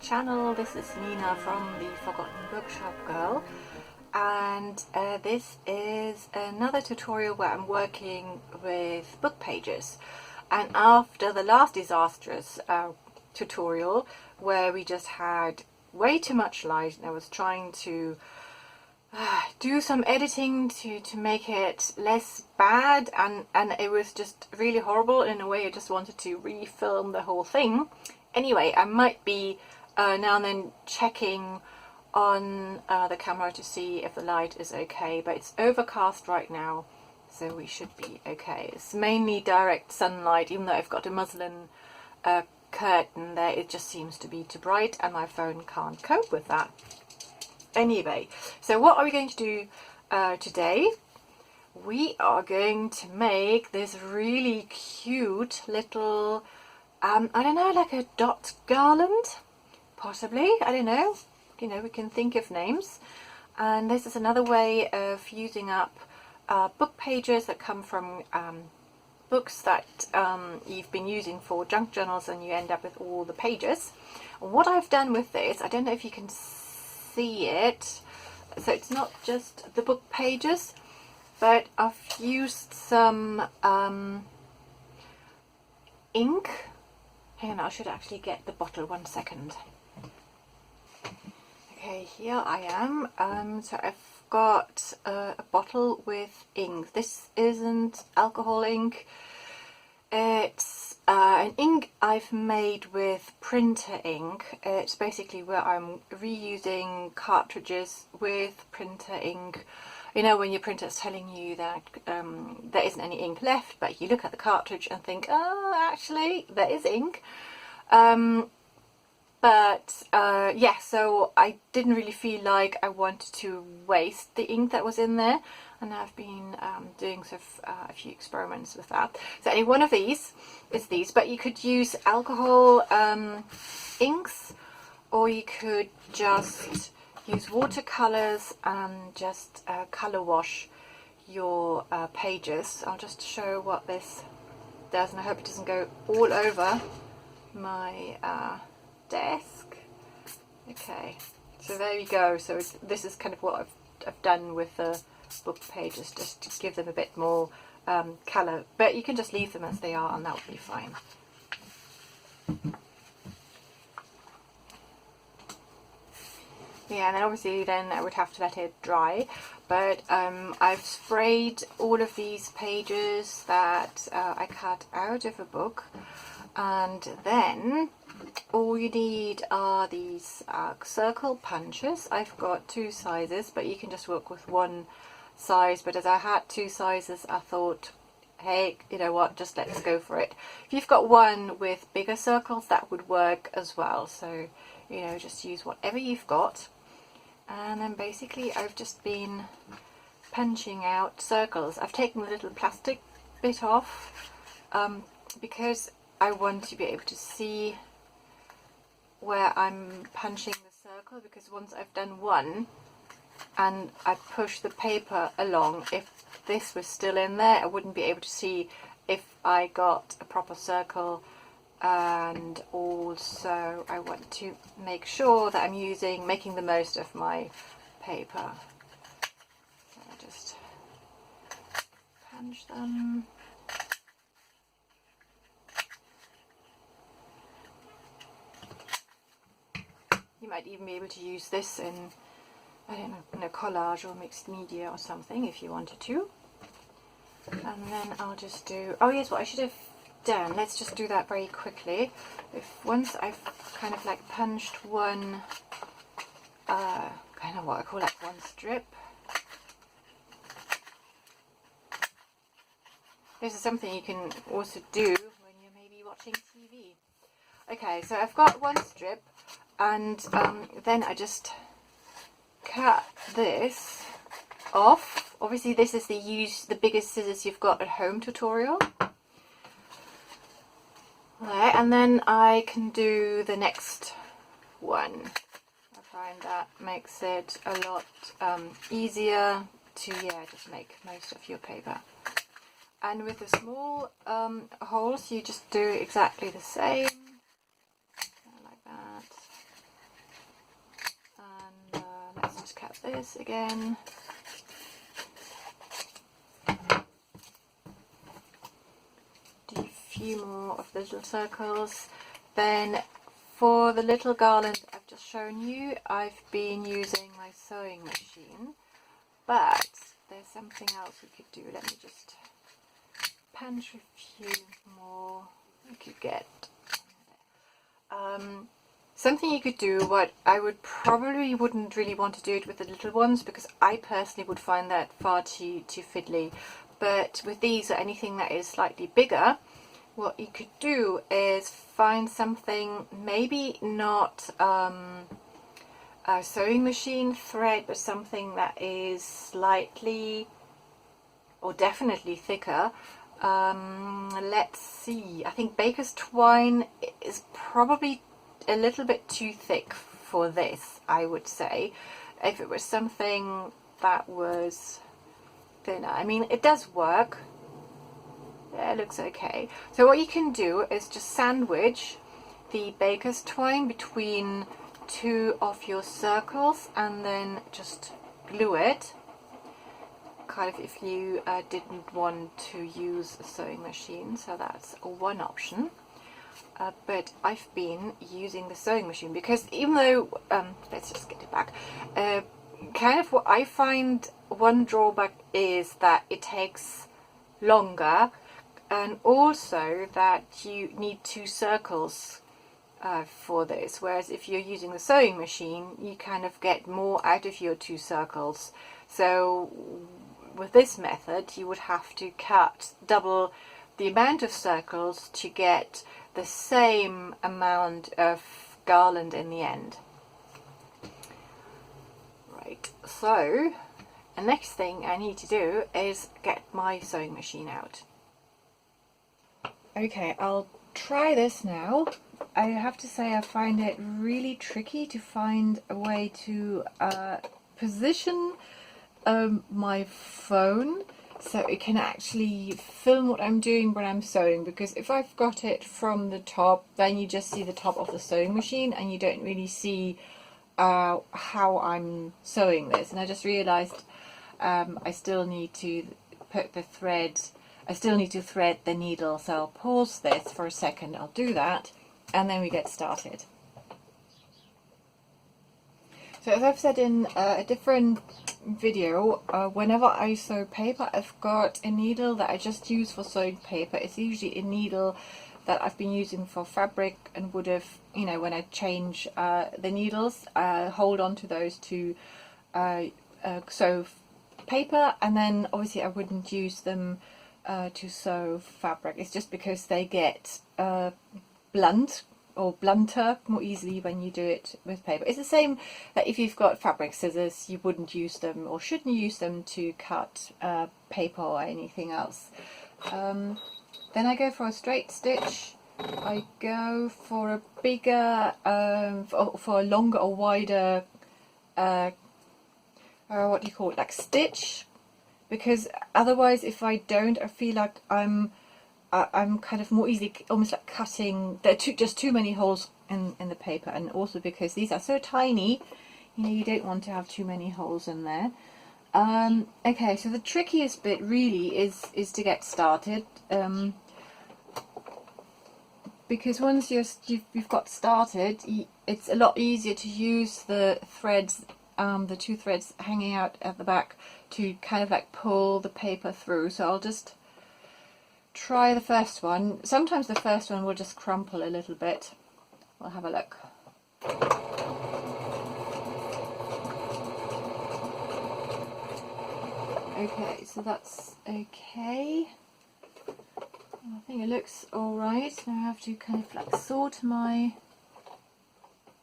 channel. This is Nina from the Forgotten Bookshop Girl, and this is another tutorial where I'm working with book pages. And after the last disastrous tutorial where we just had way too much light and I was trying to do some editing to make it less bad, and it was just really horrible. In a way, I just wanted to refilm the whole thing. Anyway, I might be now and then checking on the camera to see if the light is okay, but it's overcast right now, so we should be okay. It's mainly direct sunlight, even though I've got a muslin curtain there. It just seems to be too bright and my phone can't cope with that. Anyway, so what are we going to do today? We are going to make this really cute little, I don't know, like a dot garland, possibly, I don't know. You know, we can think of names. And this is another way of using up book pages that come from books that you've been using for junk journals, and you end up with all the pages. And what I've done with this, I don't know if you can see it, so it's not just the book pages, but I've used some ink. Hang on, I should actually get the bottle, 1 second. Okay, here I am. So I've got a bottle with ink. This isn't alcohol ink. It's an ink I've made with printer ink. It's basically where I'm reusing cartridges with printer ink. You know, when your printer is telling you that there isn't any ink left, but you look at the cartridge and think, oh, actually, there is ink. Yeah, so I didn't really feel like I wanted to waste the ink that was in there, and I've been doing sort of a few experiments with that. So any one of these is these, but you could use alcohol inks, or you could just use watercolors and just color wash your pages. I'll just show what this does, and I hope it doesn't go all over my desk. Okay, so there you go. So this is kind of what I've done with the book pages, just to give them a bit more colour, but you can just leave them as they are and that will be fine. Yeah, and then obviously then I would have to let it dry, but I've sprayed all of these pages that I cut out of a book, and then all you need are these circle punches. I've got 2 sizes, but you can just work with 1 size, but as I had 2 sizes, I thought, hey, you know what, just let's go for it. If you've got one with bigger circles, that would work as well. So, you know, just use whatever you've got. And then basically I've just been punching out circles. I've taken the little plastic bit off because I want to be able to see where I'm punching the circle, because once I've done one and I push the paper along, if this was still in there, I wouldn't be able to see if I got a proper circle. And also I want to make sure that I'm making the most of my paper. So I just punch them. You might even be able to use this in, I don't know, in a collage or mixed media or something if you wanted to. And then I'll just do, oh yes, what I should have done, let's just do that very quickly. Once I've kind of like punched one, kind of what I call like one strip. This is something you can also do when you're maybe watching TV. Okay, so I've got one strip, and then I just cut this off. Obviously this is the biggest scissors you've got at home tutorial. There, and then I can do the next one. I find that makes it a lot easier to, yeah, just make most of your paper. And with the small holes, you just do exactly the same, like that. this again. Do a few more of the little circles. Then for the little garland I've just shown you, I've been using my sewing machine, but there's something else we could do. Let me just punch a few more we could get. Something you could do, what I wouldn't really want to do it with the little ones, because I personally would find that far too fiddly, but with these or anything that is slightly bigger, what you could do is find something, maybe not a sewing machine thread, but something that is slightly or definitely thicker. Let's see, I think baker's twine is probably a little bit too thick for this, I would say. If it was something that was thinner, I mean, it does work. Yeah, it looks okay. So what you can do is just sandwich the baker's twine between two of your circles and then just glue it, kind of, if you didn't want to use a sewing machine. So that's one option. But I've been using the sewing machine because even though, let's just get it back, kind of what I find one drawback is that it takes longer, and also that you need two circles for this, whereas if you're using the sewing machine you kind of get more out of your two circles. So with this method you would have to cut double the amount of circles to get the same amount of garland in the end. Right, so the next thing I need to do is get my sewing machine out. Okay, I'll try this now. I have to say I find it really tricky to find a way to position my phone so it can actually film what I'm doing when I'm sewing, because if I've got it from the top, then you just see the top of the sewing machine and you don't really see how I'm sewing this. And I just realized I still need to put the thread, I still need to thread the needle, so I'll pause this for a second, I'll do that, and then we get started. So as I've said in a different video, whenever I sew paper, I've got a needle that I just use for sewing paper. It's usually a needle that I've been using for fabric and would have, you know, when I change the needles, hold on to those to sew paper, and then obviously I wouldn't use them to sew fabric. It's just because they get blunt or blunter more easily when you do it with paper. It's the same that if you've got fabric scissors, you wouldn't use them or shouldn't use them to cut paper or anything else. Then I go for a straight stitch. I go for a bigger, for a longer or wider, what do you call it, like stitch, because otherwise if I don't, I feel like I'm kind of more easily, almost like cutting, there are just too many holes in the paper, and also because these are so tiny, you know, you don't want to have too many holes in there. Okay, so the trickiest bit really is to get started, because once you've got started, it's a lot easier to use the threads, the two threads hanging out at the back, to kind of like pull the paper through. So I'll just try the first one. Sometimes the first one will just crumple a little bit. We'll have a look. Okay, so that's okay. I think it looks alright. Now I have to kind of like sort my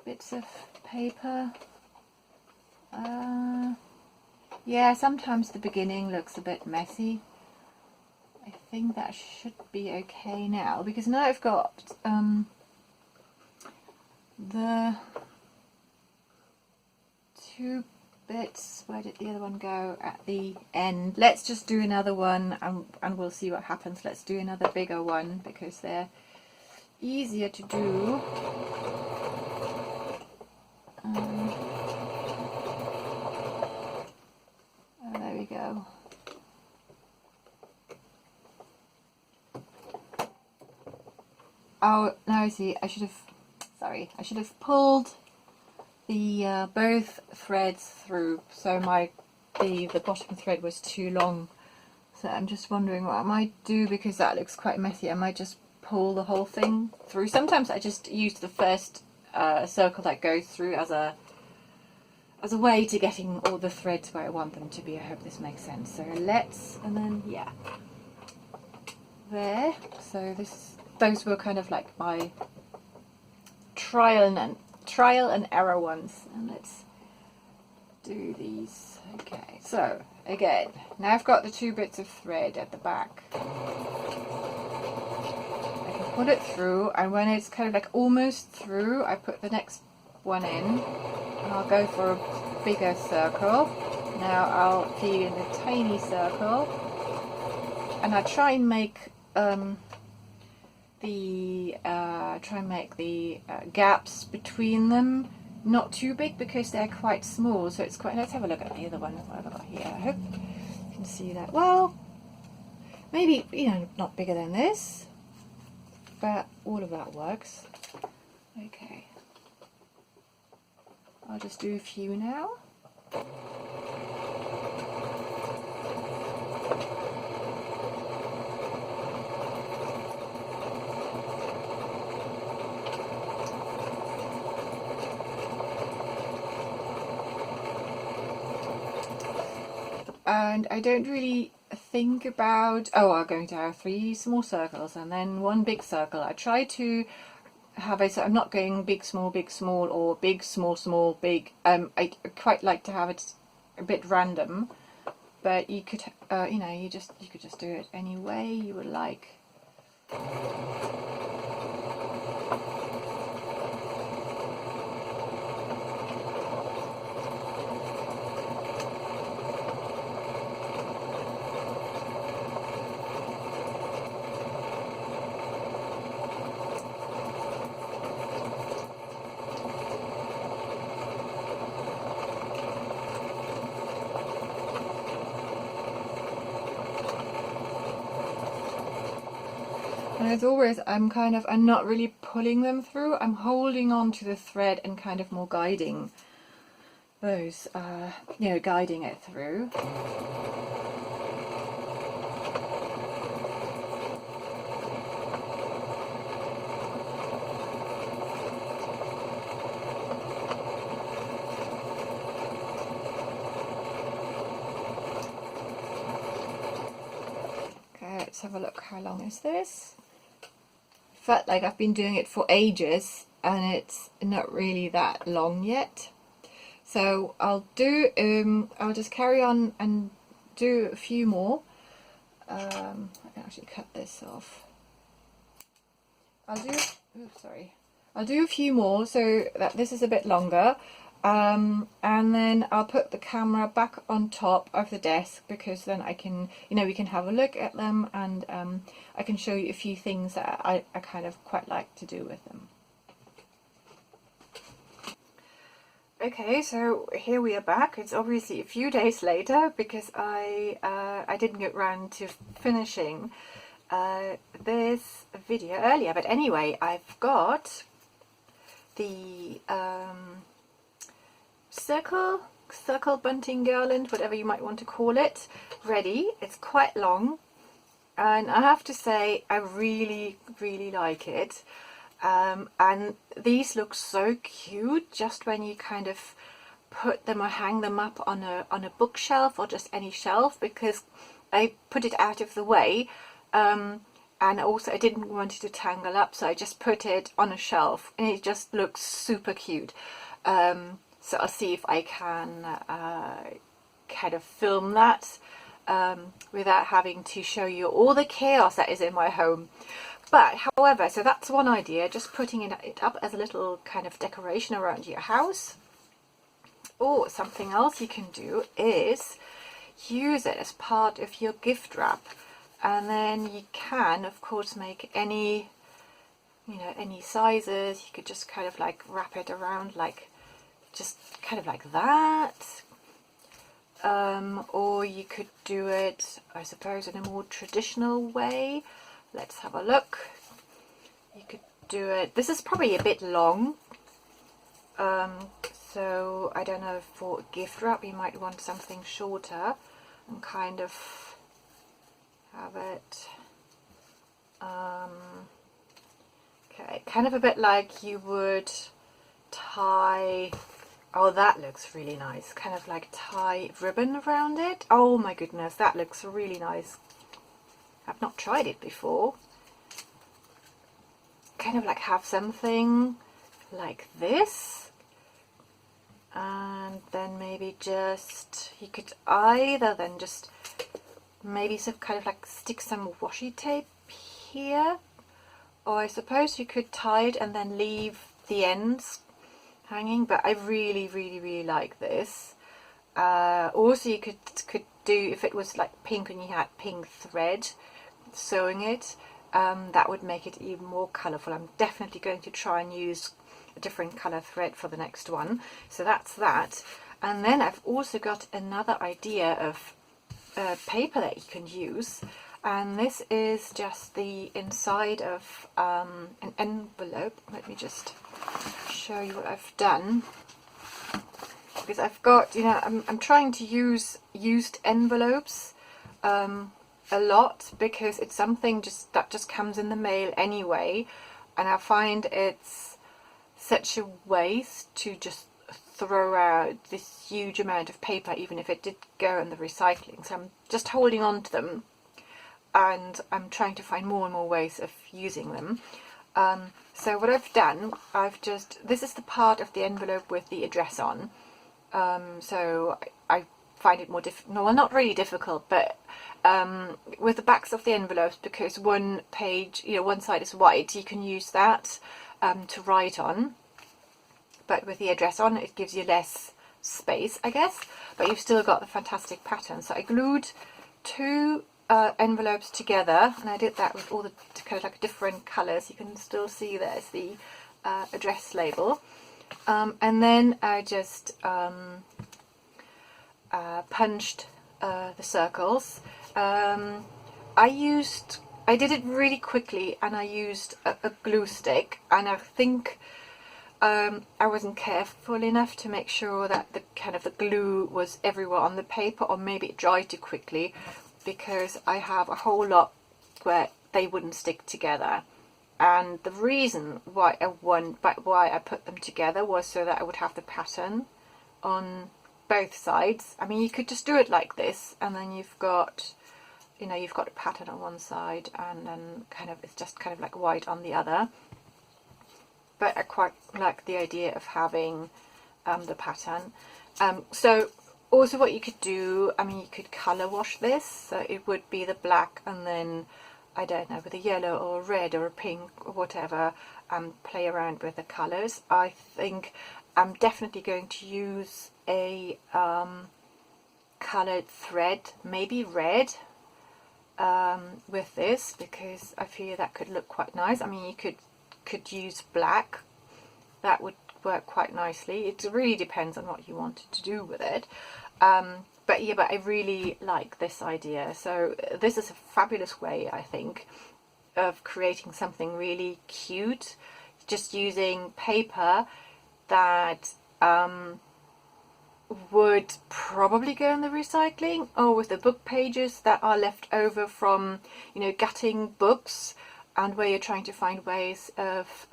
bits of paper. Yeah, sometimes the beginning looks a bit messy. I think that should be okay now, because now I've got the two bits. Where did the other one go? At the end. Let's just do another one, and we'll see what happens. Let's do another bigger one because they're easier to do. go. Oh, now I see, I should have pulled the both threads through, so the bottom thread was too long. So I'm just wondering what I might do, because that looks quite messy. I might just pull the whole thing through. Sometimes I just use the first circle that goes through as a way to getting all the threads where I want them to be. I hope this makes sense. So and then yeah, there. So those were kind of like my trial and error ones, and let's do these. Okay, so again, now I've got the 2 bits of thread at the back. I can put it through, and when it's kind of like almost through, I put the next one in, and I'll go for a bigger circle. Now I'll feed in the tiny circle, and I try and make the gaps between them not too big, because they're quite small. So it's quite. Let's have a look at the other one. What I've got here. I hope you can see that. Well, maybe, you know, not bigger than this, but all of that works. Okay, I'll just do a few now. And I don't really think about, oh, I'm going to have 3 small circles and then 1 big circle. I try to have it so I'm not going big, small, or big, small, small, big. I quite like to have it a bit random, but you could, you know, you could just do it any way you would like. And as always, I'm not really pulling them through. I'm holding on to the thread and kind of more guiding those, you know, guiding it through. Okay, let's have a look. How long is this? Felt like I've been doing it for ages and it's not really that long yet. So I'll just carry on and do a few more. I can actually cut this off. I'll do a few more so that this is a bit longer. And then I'll put the camera back on top of the desk, because then I can, you know, we can have a look at them, and I can show you a few things that I kind of quite like to do with them. Okay, so here we are back. It's obviously a few days later, because I didn't get round to finishing this video earlier. But anyway, I've got the circle bunting garland, whatever you might want to call it, ready. It's quite long, and I have to say I really like it. And these look so cute just when you kind of put them or hang them up on a bookshelf or just any shelf, because I put it out of the way, and also I didn't want it to tangle up, so I just put it on a shelf, and it just looks super cute. So I'll see if I can kind of film that without having to show you all the chaos that is in my home. But however, so that's one idea, just putting it up as a little kind of decoration around your house. Or something else you can do is use it as part of your gift wrap, and then you can of course make any, you know, any sizes. You could just kind of like wrap it around, like just kind of like that. or you could do it, I suppose, in a more traditional way. Let's have a look. You could do it, this is probably a bit long, so I don't know, for a gift wrap you might want something shorter and kind of have it, okay, kind of a bit like you would tie, oh that looks really nice, kind of like tie ribbon around it. Oh my goodness, that looks really nice. I've not tried it before. Kind of like have something like this, and then maybe just, you could either then just maybe some kind of like stick some washi tape here, or I suppose you could tie it and then leave the ends hanging, but I really like this. Also you could do, if it was like pink and you had pink thread sewing it, that would make it even more colourful. I'm definitely going to try and use a different colour thread for the next one. So that's that. And then I've also got another idea of paper that you can use, and this is just the inside of an envelope. Let me just show you what I've done, because I've got, you know, I'm trying to use used envelopes a lot, because it's something that just comes in the mail anyway, and I find it's such a waste to just throw out this huge amount of paper, even if it did go in the recycling. So I'm just holding on to them, and I'm trying to find more and more ways of using them. So what I've done, this is the part of the envelope with the address on. So I find it more well, not really difficult, but with the backs of the envelopes, because one page, you know, one side is white, you can use that to write on, but with the address on it gives you less space, I guess, but you've still got the fantastic pattern. So I glued two envelopes together, and I did that with all the kind of like different colours. You can still see there's the address label, and then I just punched the circles. I did it really quickly, and I used a glue stick, and I think I wasn't careful enough to make sure that the glue was everywhere on the paper, or maybe it dried too quickly, because I have a whole lot where they wouldn't stick together. And the reason why I put them together was so that I would have the pattern on both sides. I mean, you could just do it like this, and then you've got, you know, you've got a pattern on one side, and then it's just kind of like white on the other. But I quite like the idea of having the pattern. So also what you could do, I mean, you could colour wash this, so it would be the black, and then, I don't know, with a yellow or a red or a pink or whatever, play around with the colours. I think I'm definitely going to use a coloured thread, maybe red, with this, because I feel that could look quite nice. I mean, you could use black, that would work quite nicely. It really depends on what you wanted to do with it. But yeah, but I really like this idea. So this is a fabulous way, I think, of creating something really cute, just using paper that would probably go in the recycling, or with the book pages that are left over from, you know, gutting books, and where you're trying to find ways of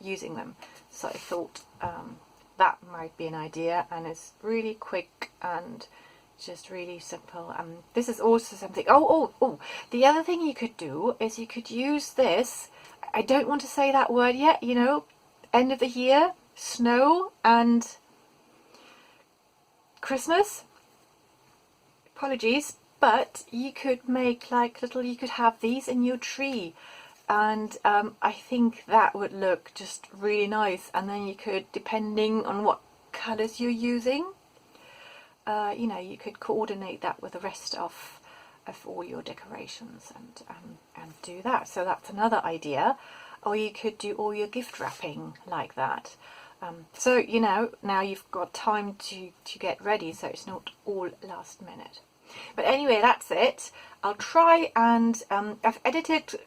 using them. So I thought that might be an idea, and it's really quick and just really simple. This is also something, oh, the other thing you could do is you could use this, I don't want to say that word yet, you know, end of the year, snow and Christmas, apologies, but you could make like you could have these in your tree, and I think that would look just really nice. And then you could, depending on what colours you're using, you know, you could coordinate that with the rest of all your decorations, and do that. So that's another idea. Or you could do all your gift wrapping like that. So you know, now you've got time to get ready, so it's not all last minute. But anyway, that's it. I'll try, and I've edited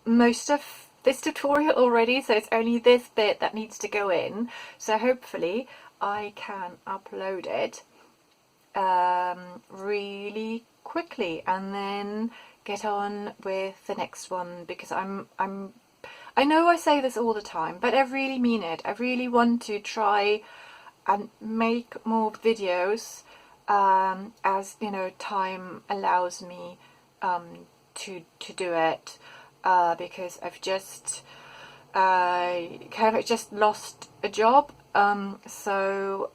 most of this tutorial already, so it's only this bit that needs to go in, so hopefully I can upload it really quickly and then get on with the next one, because I know I say this all the time, but I really mean it. I really want to try and make more videos as you know, time allows me to do it, because I've just kind of just lost a job, so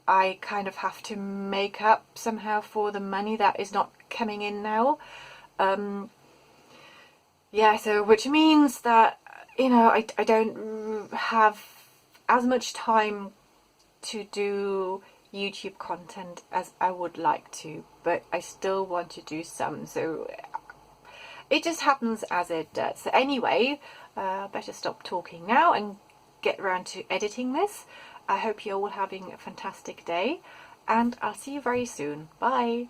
I kind of have to make up somehow for the money that is not coming in now. Yeah, so which means that, you know, I don't have as much time to do YouTube content as I would like to, but I still want to do some, so it just happens as it does. So anyway, better stop talking now and get around to editing this. I hope you're all having a fantastic day, and I'll see you very soon. Bye!